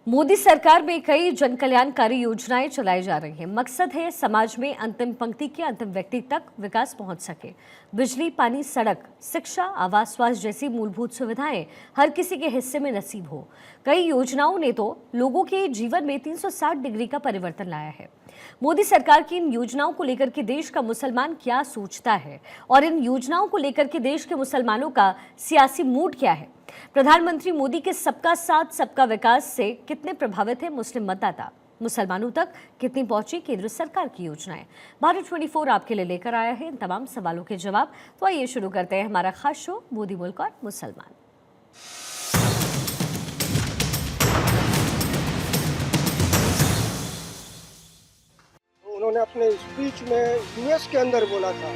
मोदी सरकार में कई जनकल्याणकारी योजनाएं चलाई जा रही हैं। मकसद है समाज में अंतिम पंक्ति के अंतिम व्यक्ति तक विकास पहुंच सके। बिजली, पानी, सड़क, शिक्षा, आवास, स्वास्थ्य जैसी मूलभूत सुविधाएं हर किसी के हिस्से में नसीब हो। कई योजनाओं ने तो लोगों के जीवन में 360 डिग्री का परिवर्तन लाया है। मोदी सरकार की इन योजनाओं को लेकर के देश का मुसलमान क्या सोचता है और इन योजनाओं को लेकर के देश के मुसलमानों का सियासी मूड क्या है? प्रधानमंत्री मोदी के सबका साथ सबका विकास से कितने प्रभावित है मुस्लिम मतदाता? मुसलमानों तक कितनी पहुंची केंद्र सरकार की योजनाएं? भारत 24 आपके लिए लेकर आया है इन तमाम सवालों के जवाब। तो आइए शुरू करते हैं हमारा खास शो मोदी मुल्क और मुसलमान। उन्होंने अपने स्पीच में यूएस के अंदर बोला था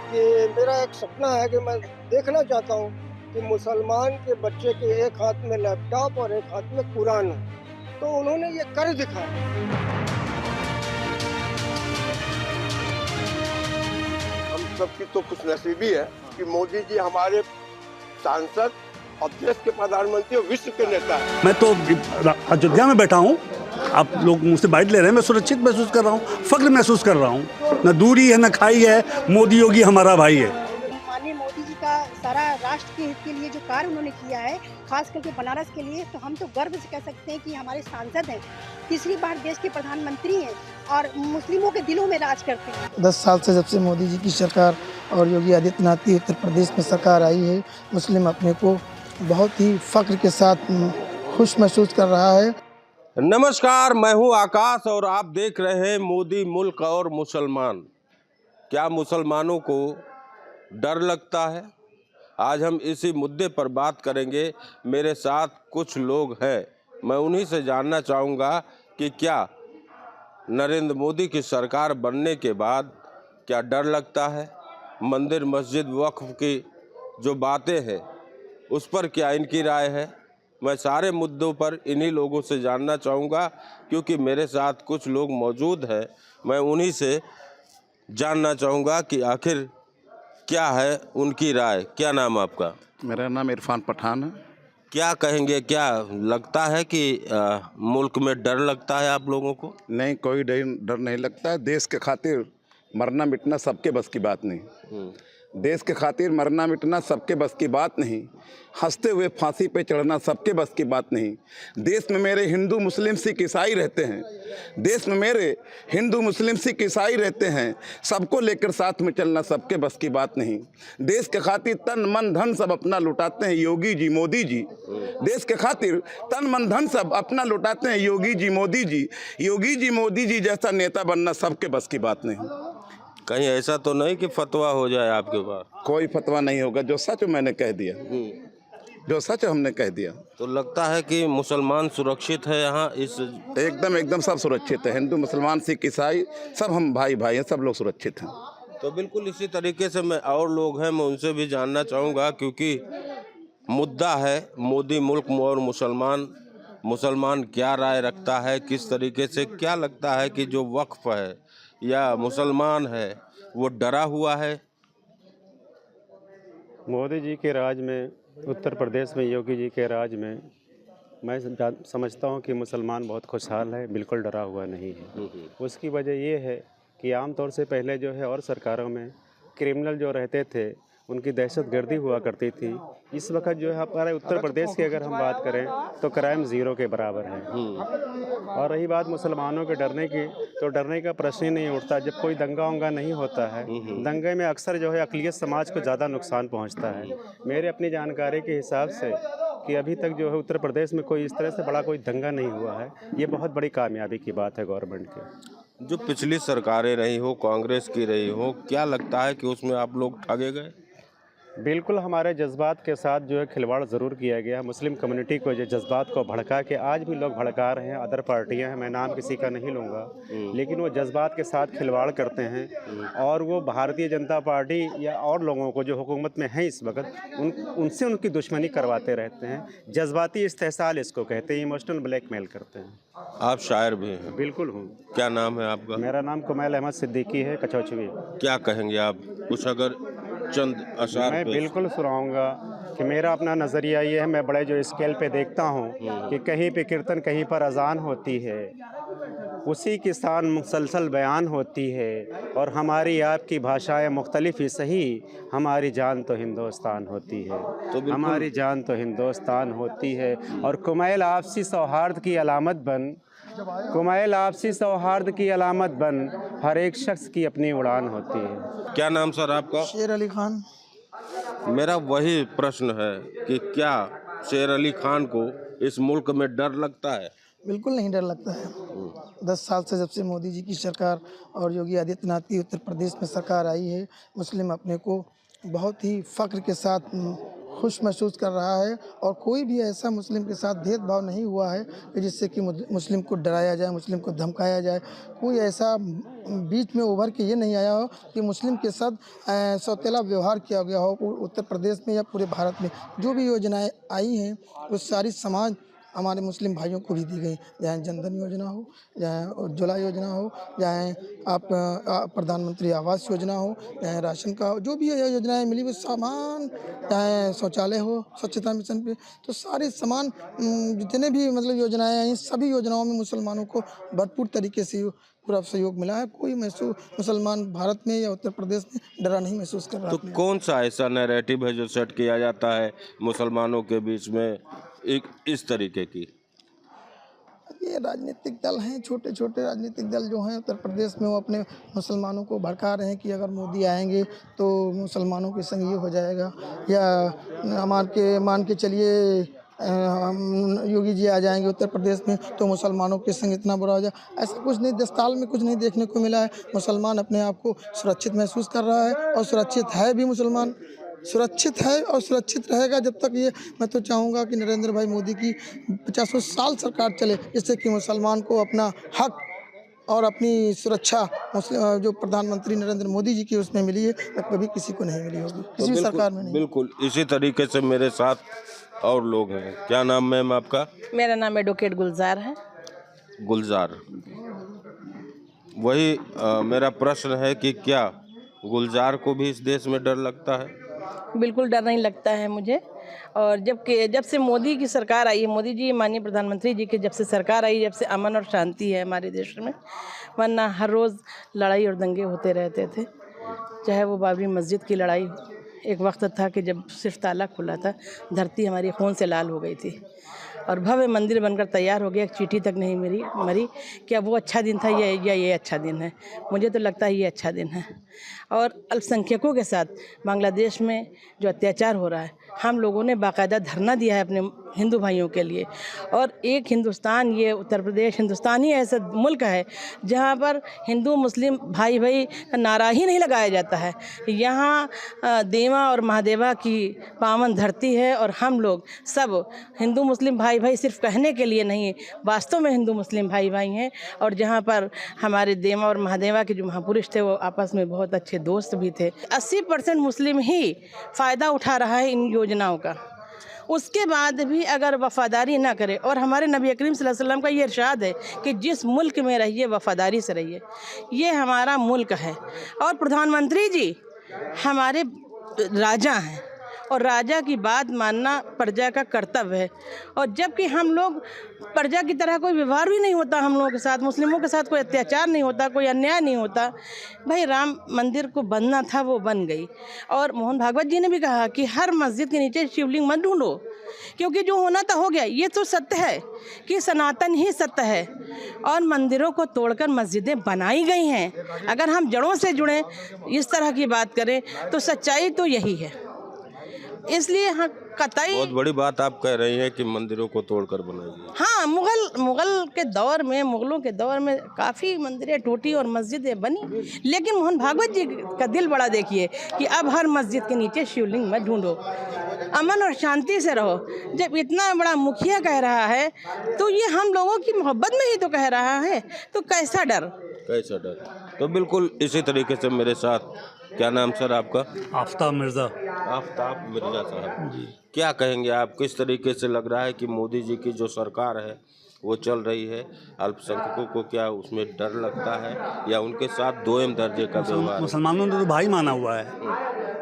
कि मेरा एक सपना है कि मैं देखना चाहता हूँ कि मुसलमान के बच्चे के एक हाथ में लैपटॉप और एक हाथ में कुरान हो। तो उन्होंने ये कर दिखाया। हम सबकी तो खुशनसीबी है कि मोदी जी हमारे सांसद और देश के प्रधानमंत्री और विश्व के नेता हैं। मैं तो अयोध्या में बैठा हूँ, आप लोग मुझसे बाइट ले रहे हैं, मैं सुरक्षित महसूस कर रहा हूँ, फख्र महसूस कर रहा हूँ। न दूरी है न खाई है, मोदी योगी हमारा भाई है। माननीय मोदी जी का सारा राष्ट्र के हित के लिए जो कार्य उन्होंने किया है, खास करके बनारस के लिए, तो हम तो गर्व से कह सकते हैं कि हमारे सांसद हैं, तीसरी बार देश के प्रधानमंत्री हैं और मुस्लिमों के दिलों में राज करते हैं। 10 साल से जब से मोदी जी की सरकार और योगी आदित्यनाथ की उत्तर प्रदेश में सरकार आई है, मुस्लिम अपने को बहुत ही फख्र के साथ खुश महसूस कर रहा है। नमस्कार, मैं हूं आकाश और आप देख रहे हैं मोदी मुल्क और मुसलमान। क्या मुसलमानों को डर लगता है? आज हम इसी मुद्दे पर बात करेंगे। मेरे साथ कुछ लोग हैं, मैं उन्हीं से जानना चाहूँगा कि क्या नरेंद्र मोदी की सरकार बनने के बाद क्या डर लगता है? मंदिर, मस्जिद, वक्फ की जो बातें हैं उस पर क्या इनकी राय है? मैं सारे मुद्दों पर इन्हीं लोगों से जानना चाहूँगा, क्योंकि मेरे साथ कुछ लोग मौजूद हैं। मैं उन्हीं से जानना चाहूँगा कि आखिर क्या है उनकी राय। क्या नाम आपका? मेरा नाम इरफान पठान है। क्या कहेंगे, क्या लगता है कि मुल्क में डर लगता है आप लोगों को? नहीं, कोई डर नहीं लगता है। देश के खातिर मरना मिटना सबके बस की बात नहीं। देश के खातिर मरना मिटना सबके बस की बात नहीं। हंसते हुए फांसी पे चढ़ना सबके बस की बात नहीं। देश में मेरे हिंदू, मुस्लिम, सिख, ईसाई रहते हैं। देश में मेरे हिंदू, मुस्लिम, सिख, ईसाई रहते हैं। सबको लेकर साथ में चलना सबके बस की बात नहीं। देश के खातिर तन मन धन सब अपना लुटाते हैं योगी जी, मोदी जी। देश के खातिर तन मन धन सब अपना लुटाते हैं योगी जी, मोदी जी। योगी जी, मोदी जी जैसा नेता बनना सबके बस की बात नहीं। कहीं ऐसा तो नहीं कि फतवा हो जाए आपके पास? कोई फतवा नहीं होगा। जो सच मैंने कह दिया, जो सच हमने कह दिया। तो लगता है कि मुसलमान सुरक्षित है यहाँ? इस एकदम सब सुरक्षित है। हिंदू, मुसलमान, सिख, ईसाई सब हम भाई भाई हैं, सब लोग सुरक्षित हैं। तो बिल्कुल इसी तरीके से मैं और लोग हैं, मैं उनसे भी जानना चाहूँगा, क्योंकि मुद्दा है मोदी मुल्क और मुसलमान। मुसलमान क्या राय रखता है, किस तरीके से, क्या लगता है कि जो वक्फ है या मुसलमान है वो डरा हुआ है? मोदी जी के राज में, उत्तर प्रदेश में योगी जी के राज में मैं समझता हूं कि मुसलमान बहुत खुशहाल है, बिल्कुल डरा हुआ नहीं है। उसकी वजह ये है कि आमतौर से पहले जो है और सरकारों में क्रिमिनल जो रहते थे उनकी दहशतगर्दी हुआ करती थी। इस वक्त जो है हमारे उत्तर प्रदेश की अगर हम बात करें तो क्राइम ज़ीरो के बराबर है। और रही बात मुसलमानों के डरने की, तो डरने का प्रश्न ही नहीं उठता। जब कोई दंगा उंगा नहीं होता है, दंगे में अक्सर जो है अक़लियत समाज को ज़्यादा नुकसान पहुंचता है। मेरे अपनी जानकारी के हिसाब से कि अभी तक जो है उत्तर प्रदेश में कोई इस तरह से बड़ा कोई दंगा नहीं हुआ है। ये बहुत बड़ी कामयाबी की बात है गवर्नमेंट की। जो पिछली सरकारें रही हो, कांग्रेस की रही हो, क्या लगता है कि उसमें आप लोग ठगे गए? बिल्कुल, हमारे जज्बात के साथ जो है खिलवाड़ ज़रूर किया गया। मुस्लिम कम्युनिटी को जो जज्बात को भड़का के आज भी लोग भड़का रहे हैं, अदर पार्टियां हैं, मैं नाम किसी का नहीं लूँगा, लेकिन वो जज्बात के साथ खिलवाड़ करते हैं और वो भारतीय जनता पार्टी या और लोगों को जो हुकूमत में हैं इस वक्त उनसे उनकी दुश्मनी करवाते रहते हैं। जज्बाती इस्तेहसाल इसको कहते हैं, इमोशनल ब्लैकमेल करते हैं। आप शायर भी हैं? बिल्कुल हूँ। क्या नाम है आपका? मेरा नाम कुमैल अहमद सिद्दीकी है, कचौचवी। क्या कहेंगे आप? कुछ अगर चंद अशार मैं पेश। बिल्कुल सुनाऊंगा कि मेरा अपना नज़रिया ये है, मैं बड़े जो स्केल पे देखता हूँ कि कहीं पे कीर्तन, कहीं पर अजान होती है, उसी की शान मुसलसल बयान होती है, और हमारी आपकी भाषाएं मुख्तलिफ ही सही, हमारी जान तो हिंदुस्तान होती है। तो बिल्कुल- हमारी जान तो हिंदुस्तान होती है। और कुमैल आपसी सौहार्द की अलामत बन, कुमैल आपसी सौहार्द की अलामत बन, हर एक शख्स की अपनी उड़ान होती है। क्या नाम सर आपका? शेर अली खान। मेरा वही प्रश्न है कि क्या शेर अली खान को इस मुल्क में डर लगता है? बिल्कुल नहीं डर लगता है। 10 साल से जब से मोदी जी की सरकार और योगी आदित्यनाथ की उत्तर प्रदेश में सरकार आई है, मुस्लिम अपने को बहुत ही फ़ख्र के साथ खुश महसूस कर रहा है, और कोई भी ऐसा मुस्लिम के साथ भेदभाव नहीं हुआ है कि जिससे कि मुस्लिम को डराया जाए, मुस्लिम को धमकाया जाए। कोई ऐसा बीच में उभर के ये नहीं आया हो कि मुस्लिम के साथ सौतेला व्यवहार किया गया हो उत्तर प्रदेश में या पूरे भारत में। जो भी योजनाएं आई हैं वो सारी समाज हमारे मुस्लिम भाइयों को भी दी गई, चाहे जनधन योजना हो, चाहे उज्ज्वला योजना हो, चाहे आप प्रधानमंत्री आवास योजना हो, चाहे राशन का हो, जो भी योजनाएं मिली वो सामान, चाहे शौचालय हो, स्वच्छता मिशन पे, तो सारे सामान जितने भी मतलब योजनाएं आई, सभी योजनाओं में मुसलमानों को भरपूर तरीके से पूरा सहयोग मिला है। कोई मुसलमान भारत में या उत्तर प्रदेश में डरा नहीं महसूस कर रहा तो है। कौन सा ऐसा नैरेटिव है जो सेट किया जाता है मुसलमानों के बीच में एक इस तरीके की? ये राजनीतिक दल हैं, छोटे छोटे राजनीतिक दल जो हैं उत्तर प्रदेश में, वो अपने मुसलमानों को भड़का रहे हैं कि अगर मोदी आएंगे तो मुसलमानों के संग ये हो जाएगा, या मान के चलिए योगी जी आ जाएंगे उत्तर प्रदेश में तो मुसलमानों के संग इतना बुरा हो जाए। ऐसा कुछ नहीं, 10 साल में कुछ नहीं देखने को मिला है। मुसलमान अपने आप को सुरक्षित महसूस कर रहा है, और सुरक्षित है भी। मुसलमान सुरक्षित है और सुरक्षित रहेगा जब तक ये, मैं तो चाहूँगा कि नरेंद्र भाई मोदी की 50 साल सरकार चले, जिससे कि मुसलमान को अपना हक और अपनी सुरक्षा जो प्रधानमंत्री नरेंद्र मोदी जी की उसमें मिली है, कभी किसी को नहीं मिली होगी, किसी भी सरकार में नहीं। बिल्कुल इसी तरीके से मेरे साथ और लोग हैं। क्या नाम मैम आपका? मेरा नाम एडवोकेट गुलजार है। गुलजार। वही मेरा प्रश्न है कि क्या गुलजार को भी इस देश में डर लगता है? बिल्कुल डर नहीं लगता है मुझे। और जब से मोदी की सरकार आई है, मोदी जी माननीय प्रधानमंत्री जी की जब से सरकार आई, जब से अमन और शांति है हमारे देश में, वरना हर रोज़ लड़ाई और दंगे होते रहते थे। चाहे वो बाबरी मस्जिद की लड़ाई, एक वक्त था कि जब सिर्फ ताला खुला था, धरती हमारी खून से लाल हो गई थी, और भव्य मंदिर बनकर तैयार हो गया, एक चींटी तक नहीं मरी। क्या वो अच्छा दिन था या ये अच्छा दिन है? मुझे तो लगता है ये अच्छा दिन है। और अल्पसंख्यकों के साथ बांग्लादेश में जो अत्याचार हो रहा है, हम लोगों ने बाकायदा धरना दिया है अपने हिंदू भाइयों के लिए। और एक हिंदुस्तान, ये उत्तर प्रदेश हिंदुस्तान ही ऐसा मुल्क है जहाँ पर हिंदू मुस्लिम भाई भाई का नारा ही नहीं लगाया जाता है। यहाँ देवा और महादेवा की पावन धरती है, और हम लोग सब हिंदू मुस्लिम भाई भाई सिर्फ कहने के लिए नहीं, वास्तव में हिंदू मुस्लिम भाई भाई हैं। और जहाँ पर हमारे देवा और महादेवा के जो महापुरुष थे वो आपस में बहुत अच्छे दोस्त भी थे। 80% मुस्लिम ही फ़ायदा उठा रहा है इन योजनाओं का। उसके बाद भी अगर वफ़ादारी ना करे, और हमारे नबी करीम सल्लल्लाहु अलैहि वसल्लम का ये इरशाद है कि जिस मुल्क में रहिए वफ़ादारी से रहिए, ये हमारा मुल्क है। और प्रधानमंत्री जी हमारे राजा हैं, और राजा की बात मानना प्रजा का कर्तव्य है। और जबकि हम लोग प्रजा की तरह कोई व्यवहार भी नहीं होता हम लोगों के साथ, मुस्लिमों के साथ कोई अत्याचार नहीं होता, कोई अन्याय नहीं होता। भाई राम मंदिर को बनना था, वो बन गई। और मोहन भागवत जी ने भी कहा कि हर मस्जिद के नीचे शिवलिंग मत ढूंढो, क्योंकि जो होना था हो गया। ये तो सत्य है कि सनातन ही सत्य है, और मंदिरों को तोड़कर मस्जिदें बनाई गई हैं। अगर हम जड़ों से जुड़ें, इस तरह की बात करें, तो सच्चाई तो यही है। इसलिए हाँ, कतई बहुत बड़ी बात आप कह रही हैं कि मंदिरों को तोड़कर बनाई गई। हाँ, मुगल के दौर में, मुगलों के दौर में काफ़ी मंदिरें टूटी और मस्जिदें बनी, लेकिन मोहन भागवत जी का दिल बड़ा देखिए कि अब हर मस्जिद के नीचे शिवलिंग मत ढूंढो, अमन और शांति से रहो। जब इतना बड़ा मुखिया कह रहा है तो ये हम लोगों की मोहब्बत में ही तो कह रहा है, तो कैसा डर? तो बिल्कुल इसी तरीके से मेरे साथ, क्या नाम सर आपका? आफ्ताब मिर्ज़ा। आफ्ताब मिर्ज़ा साहब, क्या कहेंगे आप? किस तरीके से लग रहा है कि मोदी जी की जो सरकार है वो चल रही है, अल्पसंख्यकों को क्या उसमें डर लगता है, या उनके साथ दोयम दर्जे का व्यवहार? मुसलमानों ने तो भाई माना हुआ है,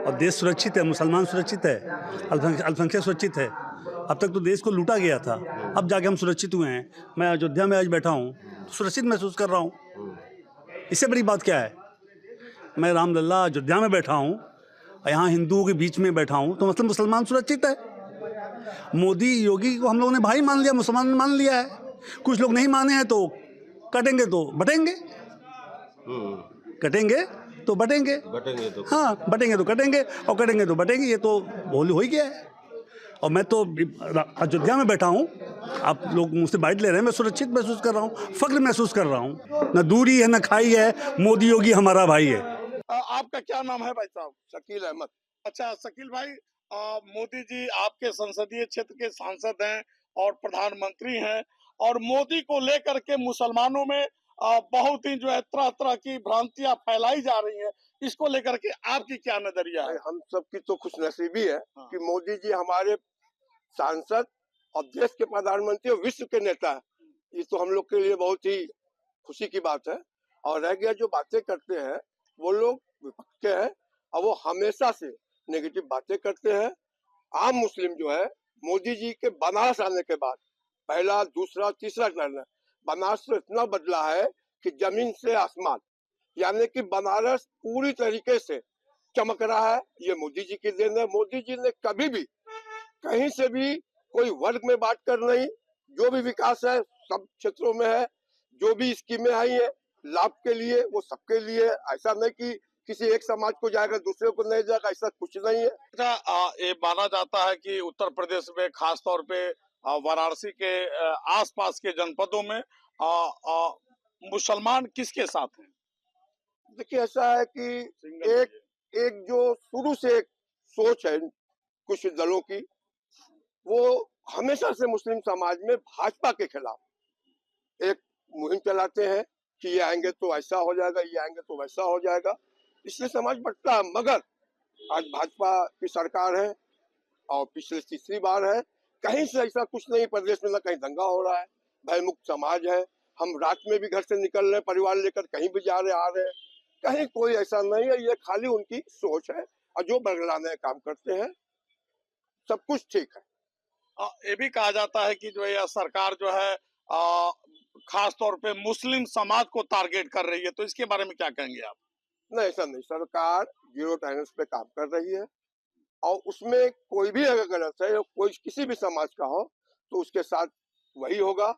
और देश सुरक्षित है, मुसलमान सुरक्षित है, अल्पसंख्यक सुरक्षित है। अब तक तो देश को लूटा गया था, अब जाके हम सुरक्षित हुए हैं। मैं अयोध्या में आज बैठा हूँ, सुरक्षित महसूस कर रहा हूँ। इससे बड़ी बात क्या है? मैं रामलला अयोध्या में बैठा हूँ, यहाँ हिंदुओं के बीच में बैठा हूँ, तो मतलब मुसलमान सुरक्षित है। मोदी योगी को हम लोगों ने भाई मान लिया, मुसलमान मान लिया है। कुछ लोग नहीं माने हैं तो कटेंगे तो बटेंगे, कटेंगे तो बटेंगे, बटेंगे तो हाँ बटेंगे तो कटेंगे और कटेंगे तो बटेंगे। ये तो होली हो ही गया है। और मैं तो अयोध्या में बैठा हूँ, आप लोग मुझसे बाइट ले रहे हैं, मैं सुरक्षित महसूस कर रहा हूँ, फख्र महसूस कर रहा हूँ। न दूरी है न खाई है, मोदी योगी हमारा भाई है। आपका क्या नाम है भाई साहब? शकील अहमद। अच्छा शकील भाई, मोदी जी आपके संसदीय क्षेत्र के सांसद हैं और प्रधानमंत्री हैं, और मोदी को लेकर के मुसलमानों में बहुत ही जो है तरह तरह की भ्रांतियां फैलाई जा रही हैं। इसको लेकर के आपकी क्या नजरिया है? हम सबकी तो खुशनसीबी है हाँ। कि मोदी जी हमारे सांसद और देश के प्रधानमंत्री और विश्व के नेता है। ये तो हम लोग के लिए बहुत ही खुशी की बात है। और रह गया जो बातें करते हैं वो लोग विपक्ष के हैं और वो हमेशा से नेगेटिव बातें करते हैं। आम मुस्लिम जो है मोदी जी के बनारस आने के बाद पहला दूसरा तीसरा टर्न है, बनारस तो इतना बदला है कि जमीन से आसमान, यानी कि बनारस पूरी तरीके से चमक रहा है। ये मोदी जी की देन है। मोदी जी ने कभी भी कहीं से भी कोई वर्ग में बात कर नहीं, जो भी विकास है सब क्षेत्रों में है, जो भी स्कीमें आई है लाभ के लिए वो सबके लिए। ऐसा नहीं कि किसी एक समाज को जाएगा दूसरे को नहीं जाएगा, ऐसा कुछ नहीं है। अच्छा, ये माना जाता है कि उत्तर प्रदेश में खास तौर पे वाराणसी के आसपास के जनपदों में मुसलमान किसके साथ हैं? देखिए ऐसा है कि एक जो शुरू से एक सोच है कुछ दलों की, वो हमेशा से मुस्लिम समाज में भाजपा के खिलाफ एक मुहिम चलाते हैं कि ये आएंगे तो ऐसा हो जाएगा, ये आएंगे तो वैसा हो जाएगा, इसलिए समाज बढ़ता है। मगर आज भाजपा की सरकार है और पिछले तीसरी बार है, कहीं से ऐसा कुछ नहीं, प्रदेश में ना कहीं दंगा हो रहा है, भयमुक्त समाज है। हम रात में भी घर से निकल रहे, परिवार लेकर कहीं भी जा रहे आ रहे हैं, कहीं कोई ऐसा नहीं है। ये खाली उनकी सोच है और जो बदलाने काम करते हैं सब कुछ ठीक है। ये भी कहा जाता है कि जो यह सरकार जो है खास तौर पे मुस्लिम समाज को टारगेट कर रही है, तो इसके बारे में क्या कहेंगे आप? नहीं ऐसा नहीं, सरकार जीरो टॉलरेंस पे काम कर रही है और उसमें कोई भी अगर गलत है, कोई किसी भी समाज का हो तो उसके साथ वही होगा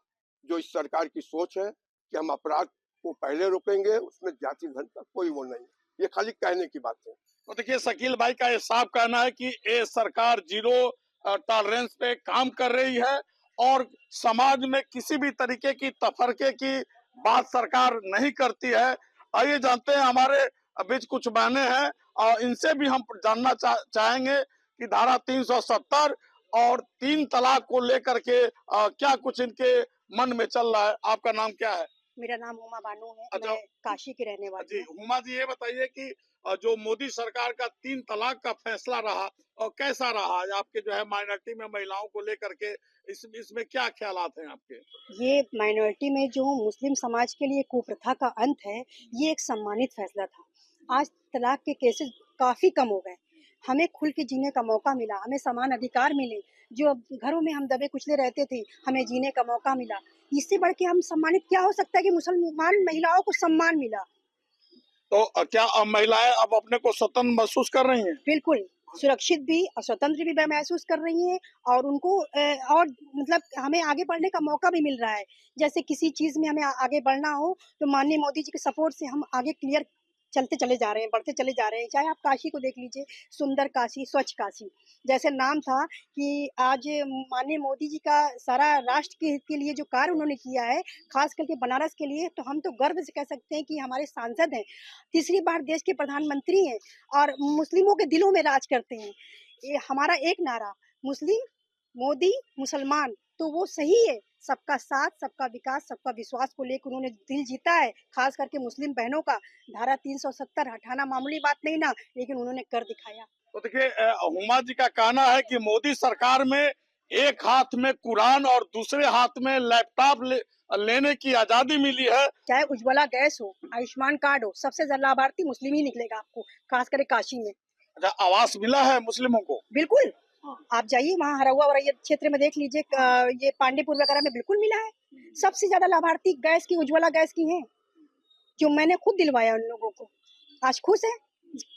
जो इस सरकार की सोच है कि हम अपराध को पहले रोकेंगे, उसमें जाति धर्म का कोई वो नहीं है। ये खाली कहने की बात है। तो देखिए शकील भाई का ये साफ कहना है कि ये सरकार जीरो टॉलरेंस पे काम कर रही है और समाज में किसी भी तरीके की तफरके की बात सरकार नहीं करती है। आइए जानते हैं, हमारे बीच कुछ बहनें हैं और इनसे भी हम जानना चाहेंगे कि धारा 370 और 3 तलाक को लेकर के क्या कुछ इनके मन में चल रहा है। आपका नाम क्या है? मेरा नाम हुमा बानू है। अच्छा। मैं काशी की रहने वाली जी हूँ। हुमा जी, ये बताइए कि जो मोदी सरकार का 3 तलाक का फैसला रहा और कैसा रहा आपके जो है माइनॉरिटी में महिलाओं को लेकर के, इसमें क्या ख्यालात हैं आपके? ये माइनॉरिटी में जो मुस्लिम समाज के लिए कुप्रथा का अंत है, ये एक सम्मानित फैसला था। आज तलाक के केसेस काफ़ी कम हो गए। हमें खुल के जीने का मौका मिला, हमें समान अधिकार मिले। जो घरों में हम दबे कुचले रहते थे, हमें जीने का मौका मिला। इससे बढ़ के हम सम्मानित क्या हो सकता है कि मुसलमान महिलाओं को सम्मान मिला। तो क्या महिलाएं अब अपने को स्वतंत्र महसूस कर रही हैं? बिल्कुल, सुरक्षित भी और स्वतंत्र भी महसूस कर रही हैं और उनको और मतलब हमें आगे बढ़ने का मौका भी मिल रहा है। जैसे किसी चीज़ में हमें आगे बढ़ना हो, तो माननीय मोदी जी के सपोर्ट से हम आगे क्लियर चलते चले जा रहे हैं, बढ़ते चले जा रहे हैं। चाहे आप काशी को देख लीजिए, सुंदर काशी, स्वच्छ काशी। जैसे नाम था कि आज माननीय मोदी जी का सारा राष्ट्र के हित के लिए जो कार्य उन्होंने किया है, ख़ास करके बनारस के लिए, तो हम तो गर्व से कह सकते हैं कि हमारे सांसद हैं, तीसरी बार देश के प्रधानमंत्री हैं और मुस्लिमों के दिलों में राज करते हैं। ये हमारा एक नारा, मुस्लिम, मोदी, मुसलमान, तो वो सही है। सबका साथ, सबका विकास, सबका विश्वास को लेकर उन्होंने दिल जीता है, खास करके मुस्लिम बहनों का। धारा 370 हटाना मामूली बात नहीं ना, लेकिन उन्होंने कर दिखाया। तो देखिए हुमा जी का कहना है कि मोदी सरकार में एक हाथ में कुरान और दूसरे हाथ में लैपटॉप लेने की आजादी मिली है। चाहे उज्ज्वला गैस हो, आयुष्मान कार्ड हो, सबसे ज्यादा लाभार्थी मुस्लिम ही निकलेगा आपको, खास करके काशी में। अच्छा, आवास मिला है मुस्लिमों को? बिल्कुल, आप जाइए वहाँ हरहुआ और ये क्षेत्र में देख लीजिए, ये पांडेपुर वगैरह में बिल्कुल मिला है। सबसे ज्यादा लाभार्थी गैस की, उज्ज्वला गैस की हैं, जो मैंने खुद दिलवाया उन लोगों को। आज खुश है,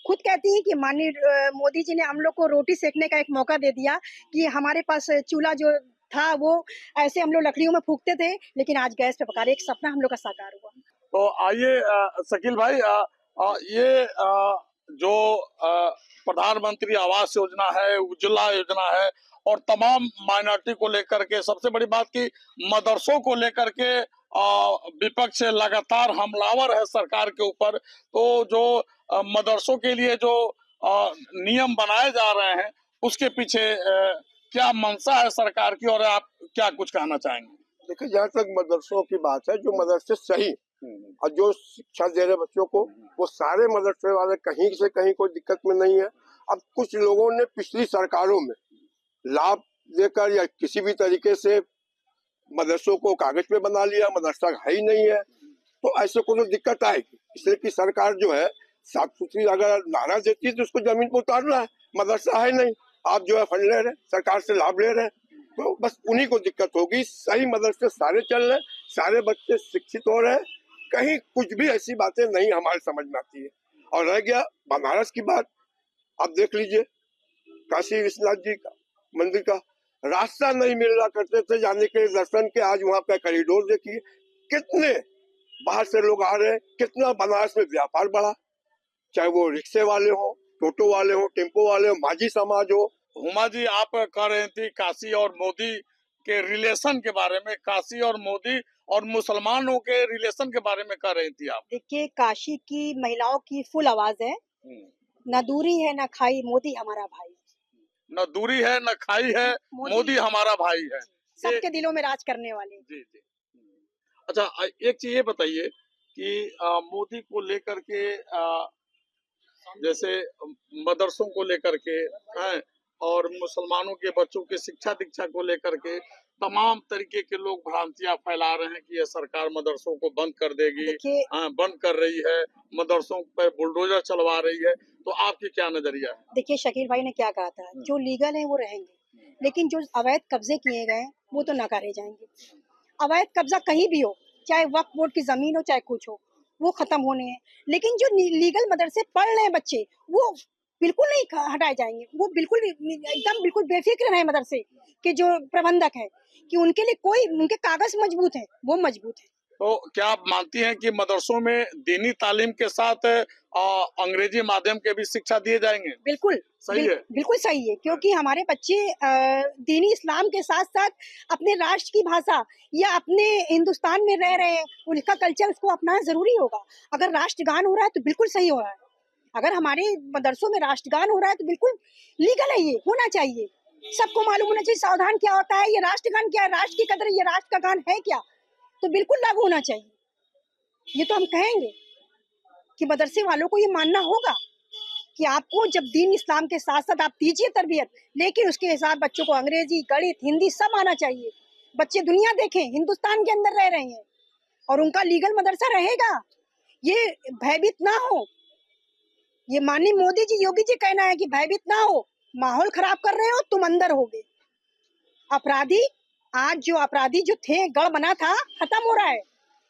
खुद कहती है कि माननीय मोदी जी ने हम लोग को रोटी सेकने का एक मौका दे दिया, कि हमारे पास चूल्हा जो था वो ऐसे हम लोग लकड़ियों में फूकते थे, लेकिन आज गैस पे पका रहे। एक सपना हम लोग का साकार हुआ। तो आइए शकील भाई, ये जो प्रधानमंत्री आवास योजना है, उज्ज्वला योजना है, और तमाम माइनॉरिटी को लेकर के, सबसे बड़ी बात की मदरसों को लेकर के विपक्ष लगातार हमलावर है सरकार के ऊपर। तो जो मदरसों के लिए जो नियम बनाए जा रहे हैं, उसके पीछे क्या मंशा है सरकार की, और आप क्या कुछ कहना चाहेंगे? देखिए, जहाँ तक मदरसों की बात है, जो मदरसे सही और जो शिक्षा दे रहे बच्चों को, वो सारे मदरसे वाले कहीं से कहीं कोई दिक्कत में नहीं है। अब कुछ लोगों ने पिछली सरकारों में लाभ देकर या किसी भी तरीके से मदरसों को कागज पे बना लिया, मदरसा है ही नहीं है, तो ऐसे को तो दिक्कत आएगी। इसलिए कि सरकार जो है साफ सुथरी अगर नारा देती है तो उसको जमीन पर उतारना है। मदरसा है नहीं, आप जो है फंड ले रहे हैं, सरकार से लाभ ले रहे हैं, तो बस उन्हीं को दिक्कत होगी। सही मदरसे सारे चल रहे, सारे बच्चे शिक्षित हो रहे हैं, कहीं कुछ भी ऐसी बातें नहीं हमारे समझ में आती है। और रह गया बनारस की बात, आप देख लीजिए, काशी विश्वनाथ जी का मंदिर का रास्ता नहीं मिल रहा करते थे जाने के दर्शन के, आज वहाँ पे कॉरिडोर देखिए, कितने बाहर से लोग आ रहे हैं, कितना बनारस में व्यापार बढ़ा, चाहे वो रिक्शे वाले हो, टोटो वाले हो, टेम्पो वाले हो, माझी समाज हो। हुमा जी, आप कह रहे थी काशी और मोदी के रिलेशन के बारे में, काशी और मोदी और मुसलमानों के रिलेशन के बारे में कह रही थी आप। देखिए, काशी की महिलाओं की फुल आवाज है, न दूरी है न खाई, मोदी हमारा भाई। न दूरी है न खाई है, मोदी हमारा भाई है। सबके दिलों में राज करने वाले। जी जी। अच्छा, एक चीज ये बताइए कि मोदी को लेकर के जैसे मदरसों को लेकर के हैं, और मुसलमानों के बच्चों के शिक्षा दीक्षा को लेकर के तमाम तरीके के लोग भ्रांतियां फैला रहे हैं कि यह सरकार मदरसों को बंद कर देगी, बंद कर रही है, मदरसों पर बुलडोजर चलवा रही है। तो आपकी क्या नजरिया है? देखिए, शकील भाई ने क्या कहा था, जो लीगल है वो रहेंगे, लेकिन जो अवैध कब्जे किए गए वो तो नकारे जाएंगे। अवैध कब्जा कहीं भी हो, चाहे वक्फ बोर्ड की जमीन हो चाहे कुछ हो, वो खत्म होने हैं। लेकिन जो लीगल मदरसे पढ़ रहे हैं बच्चे, वो बिल्कुल नहीं हटाए जाएंगे। वो बिल्कुल एकदम बिल्कुल बेफिक्र रहे मदरसे के जो प्रबंधक है, कि उनके लिए कोई, उनके कागज मजबूत है, वो मजबूत है। तो क्या आप मानती हैं कि मदरसों में दीनी तालीम के साथ अंग्रेजी माध्यम के भी शिक्षा दिए जाएंगे? बिल्कुल सही है, बिल्कुल सही है, क्योंकि हमारे बच्चे दीनी इस्लाम के साथ साथ अपने राष्ट्र की भाषा या अपने हिंदुस्तान में रह रहे हैं, उनका कल्चर उसको अपनाना जरूरी होगा। अगर राष्ट्रगान हो रहा है तो बिल्कुल सही हो रहा है। अगर हमारे मदरसों में राष्ट्रगान हो रहा है तो बिल्कुल लीगल है, ये होना चाहिए। सबको मालूम होना चाहिए सावधान क्या होता है, ये राष्ट्रगान क्या है, राष्ट्र की कदर ये राष्ट्र का गान है क्या, तो बिल्कुल लागू होना चाहिए। ये तो हम कहेंगे कि मदरसे वालों को ये मानना होगा कि आपको जब दीन इस्लाम के साथ साथ आप दीजिए तरबियत, लेकिन उसके हिसाब बच्चों को अंग्रेजी, गणित, हिंदी सब आना चाहिए। बच्चे दुनिया देखें, हिंदुस्तान के अंदर रह रहे हैं और उनका लीगल मदरसा रहेगा, ये भयभीत ना हो। ये माननीय मोदी जी, योगी जी कहना है कि भयभीत ना हो, माहौल खराब कर रहे हो तुम, अंदर होगे। अपराधी, आज जो अपराधी जो थे, गढ़ बना था, खत्म हो रहा है।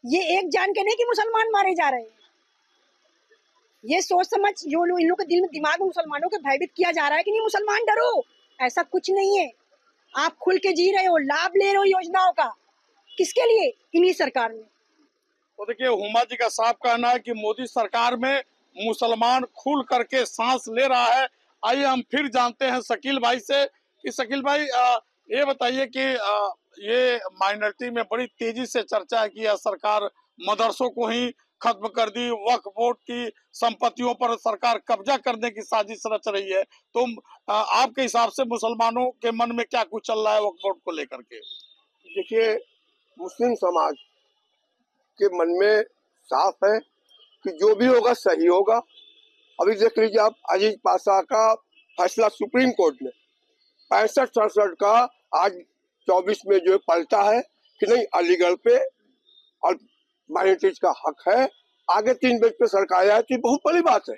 ये एक जान के नहीं कि मुसलमान मारे जा रहे हैं, ये सोच समझ जो लोग, इन लोगों के दिल में, दिमाग में मुसलमानों के भयभीत किया जा रहा है कि नहीं मुसलमान डरो, ऐसा कुछ नहीं है। आप खुल के जी रहे हो, लाभ ले रहे हो योजनाओं का, किसके लिए? इन्हीं सरकार में। तो देखिए, हुमा जी का साफ कहना है कि मोदी सरकार में मुसलमान खुल करके सांस ले रहा है। आइए हम फिर जानते हैं शकील भाई से कि शकील भाई, ये बताइए कि ये माइनॉरिटी में बड़ी तेजी से चर्चा है कि यह सरकार मदरसों को ही खत्म कर दी, वक्फ बोर्ड की संपत्तियों पर सरकार कब्जा करने की साजिश रच रही है। तो आपके हिसाब से मुसलमानों के मन में क्या कुछ चल रहा है वक्फ बोर्ड को लेकर के? देखिए, मुस्लिम समाज के मन में साफ है कि जो भी होगा सही होगा। अभी देख लीजिए आप, अजीज पाशा का फैसला सुप्रीम कोर्ट में 65-67 का आज 24 में जो पलटा है कि नहीं, अलीगढ़ पे और माइनॉरिटीज का हक है। आगे 3 बेंच पे सरकार आए तो बहुत बड़ी बात है।